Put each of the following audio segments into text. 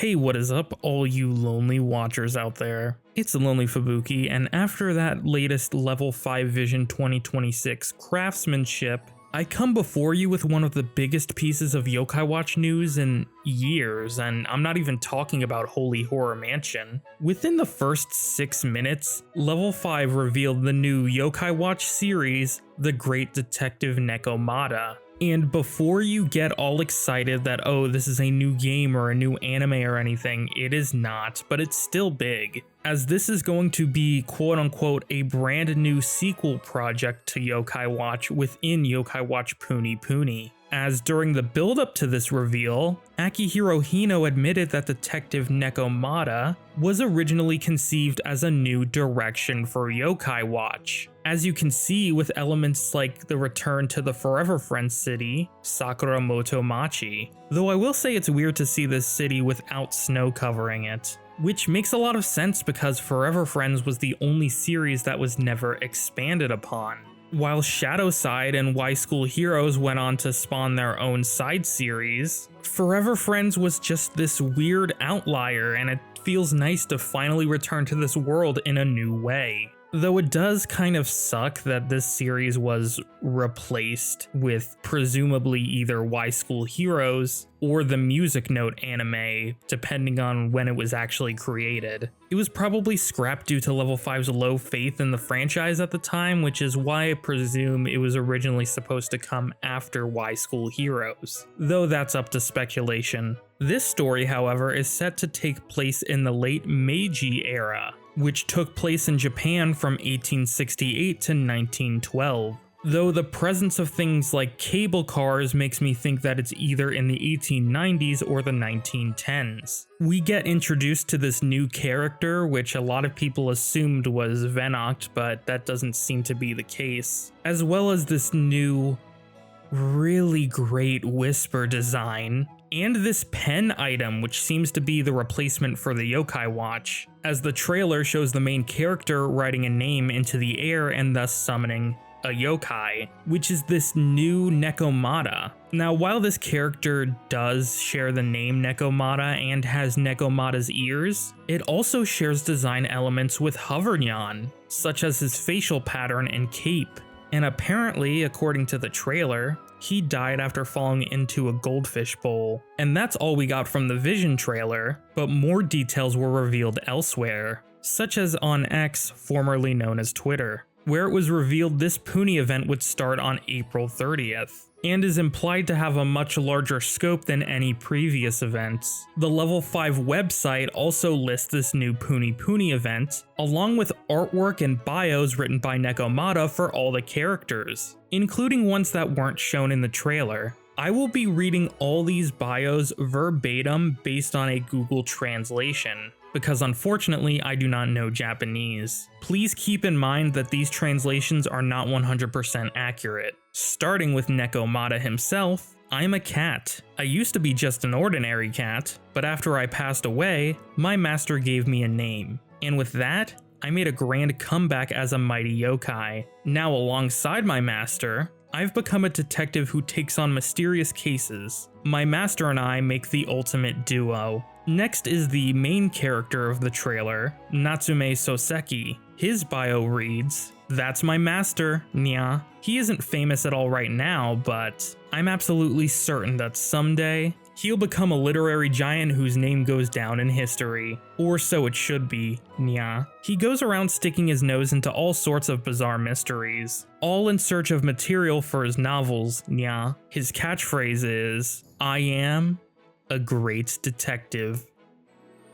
Hey, what is up, all you lonely watchers out there? It's LonelyFubuki, and after that latest Level 5 Vision 2026 craftsmanship, I come before you with one of the biggest pieces of Yokai Watch news in years, and I'm not even talking about Holy Horror Mansion. Within the first 6 minutes, Level 5 revealed the new Yokai Watch series, The Great Detective Nekomata. And before you get all excited that, oh, this is a new game or a new anime or anything, it is not, but it's still big, as this is going to be quote unquote a brand new sequel project to Yokai Watch within Yokai Watch Puni Puni. As during the build up to this reveal, Akihiro Hino admitted that Detective Nekomata was originally conceived as a new direction for Yokai Watch. As you can see with elements like the return to the Forever Friends city, Sakuramoto Machi. Though I will say it's weird to see this city without snow covering it. Which makes a lot of sense because Forever Friends was the only series that was never expanded upon. While Shadow Side and Y School Heroes went on to spawn their own side series, Forever Friends was just this weird outlier, and it feels nice to finally return to this world in a new way. Though it does kind of suck that this series was replaced with presumably either Y School Heroes or the Music Note anime, depending on when it was actually created. It was probably scrapped due to Level 5's low faith in the franchise at the time, which is why I presume it was originally supposed to come after Y School Heroes, though that's up to speculation. This story, however, is set to take place in the late Meiji era, which took place in Japan from 1868 to 1912. Though the presence of things like cable cars makes me think that it's either in the 1890s or the 1910s. We get introduced to this new character, which a lot of people assumed was Venoct, but that doesn't seem to be the case, as well as this new, really great whisper design. And this pen item, which seems to be the replacement for the Yokai Watch, as the trailer shows the main character writing a name into the air and thus summoning a yokai, which is this new Nekomata. Now, while this character does share the name Nekomata and has Nekomata's ears, it also shares design elements with Hovernyan, such as his facial pattern and cape. And apparently, according to the trailer, he died after falling into a goldfish bowl. And that's all we got from the Vision trailer, but more details were revealed elsewhere, such as on X, formerly known as Twitter, where it was revealed this Puni event would start on April 30th, and is implied to have a much larger scope than any previous events. The Level 5 website also lists this new Puni Puni event, along with artwork and bios written by Nekomata for all the characters, including ones that weren't shown in the trailer. I will be reading all these bios verbatim based on a Google translation, because unfortunately I do not know Japanese. Please keep in mind that these translations are not 100% accurate. Starting with Nekomata himself, I'm a cat. I used to be just an ordinary cat, but after I passed away, my master gave me a name. And with that, I made a grand comeback as a mighty yokai. Now alongside my master, I've become a detective who takes on mysterious cases. My master and I make the ultimate duo. Next is the main character of the trailer, Natsume Soseki. His bio reads, "That's my master, nya." He isn't famous at all right now, but I'm absolutely certain that someday he'll become a literary giant whose name goes down in history. Or so it should be, nya. He goes around sticking his nose into all sorts of bizarre mysteries, all in search of material for his novels, nya. His catchphrase is, "I am a great detective,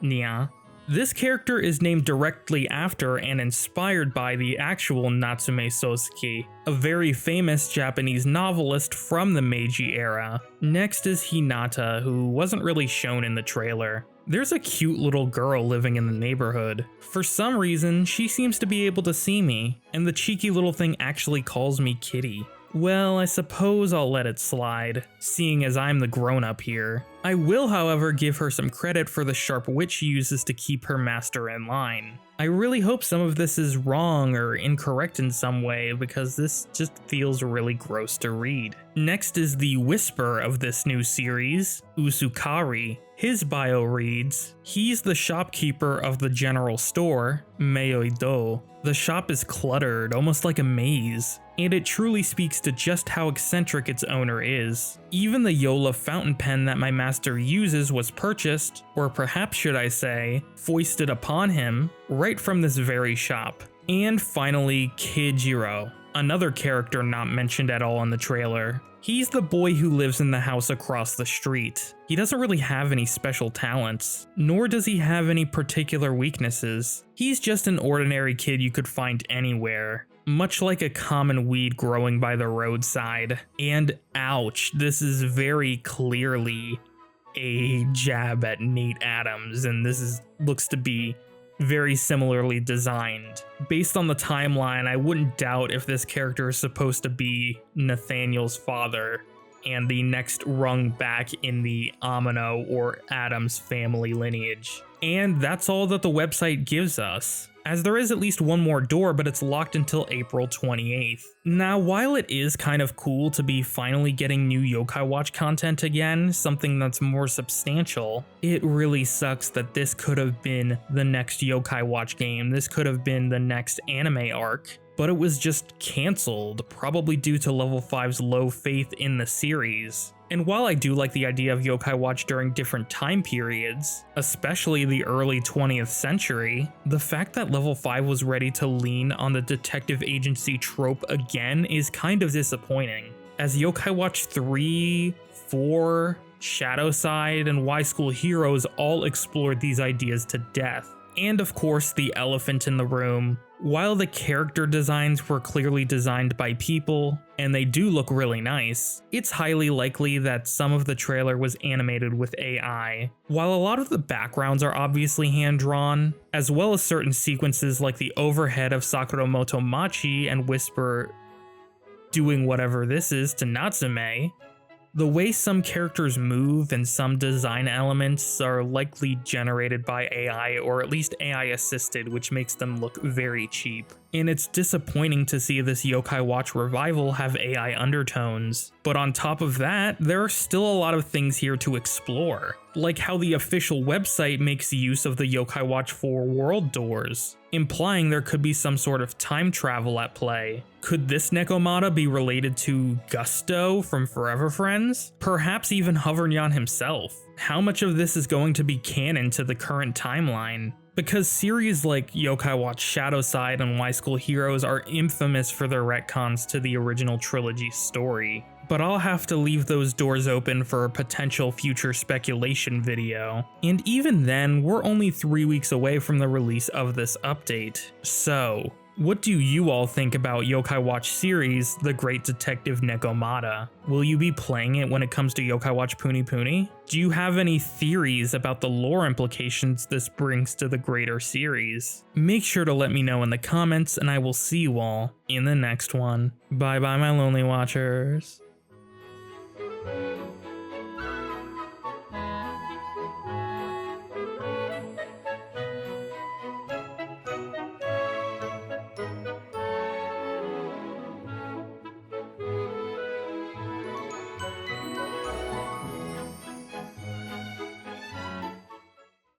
nya." This character is named directly after and inspired by the actual Natsume Soseki, a very famous Japanese novelist from the Meiji era. Next is Hinata, who wasn't really shown in the trailer. There's a cute little girl living in the neighborhood. For some reason, she seems to be able to see me, and the cheeky little thing actually calls me Kitty. Well, I suppose I'll let it slide, seeing as I'm the grown-up here. I will, however, give her some credit for the sharp wit she uses to keep her master in line. I really hope some of this is wrong or incorrect in some way, because this just feels really gross to read. Next is the whisper of this new series, Usukari. His bio reads, he's the shopkeeper of the general store, Meioido. The shop is cluttered, almost like a maze, and it truly speaks to just how eccentric its owner is. Even the Yola fountain pen that my master uses was purchased, or perhaps should I say, foisted upon him, right from this very shop. And finally, Kijiro, another character not mentioned at all in the trailer. He's the boy who lives in the house across the street. He doesn't really have any special talents, nor does he have any particular weaknesses. He's just an ordinary kid you could find anywhere, much like a common weed growing by the roadside. And ouch, this is very clearly a jab at Nate Adams, and looks to be very similarly designed. Based on the timeline, I wouldn't doubt if this character is supposed to be Nathaniel's father and the next rung back in the Amano or Adams family lineage. And that's all that the website gives us, as there is at least one more door, but it's locked until April 28th. Now, while it is kind of cool to be finally getting new Yokai Watch content again, something that's more substantial, it really sucks that this could have been the next Yokai Watch game. This could have been the next anime arc, but it was just cancelled, probably due to Level 5's low faith in the series. And while I do like the idea of Yokai Watch during different time periods, especially the early 20th century, the fact that Level 5 was ready to lean on the detective agency trope again is kind of disappointing, as Yokai Watch 3, 4, Shadowside, and Y School Heroes all explored these ideas to death. And of course, the elephant in the room. While the character designs were clearly designed by people, and they do look really nice, it's highly likely that some of the trailer was animated with AI. While a lot of the backgrounds are obviously hand-drawn, as well as certain sequences like the overhead of Sakuramoto Machi and Whisper doing whatever this is to Natsume, the way some characters move and some design elements are likely generated by AI, or at least AI assisted, which makes them look very cheap. And it's disappointing to see this Yokai Watch revival have AI undertones. But on top of that, there are still a lot of things here to explore, like how the official website makes use of the Yokai Watch 4 world doors, implying there could be some sort of time travel at play. Could this Nekomata be related to Gusto from Forever Friends? Perhaps even Hovernyan himself? How much of this is going to be canon to the current timeline? Because series like Yokai Watch Shadowside and Y School Heroes are infamous for their retcons to the original trilogy's story. But I'll have to leave those doors open for a potential future speculation video. And even then, we're only 3 weeks away from the release of this update. So, what do you all think about Yokai Watch series, The Great Detective Nekomata? Will you be playing it when it comes to Yokai Watch Puni Puni? Do you have any theories about the lore implications this brings to the greater series? Make sure to let me know in the comments, and I will see you all in the next one. Bye bye, my lonely watchers.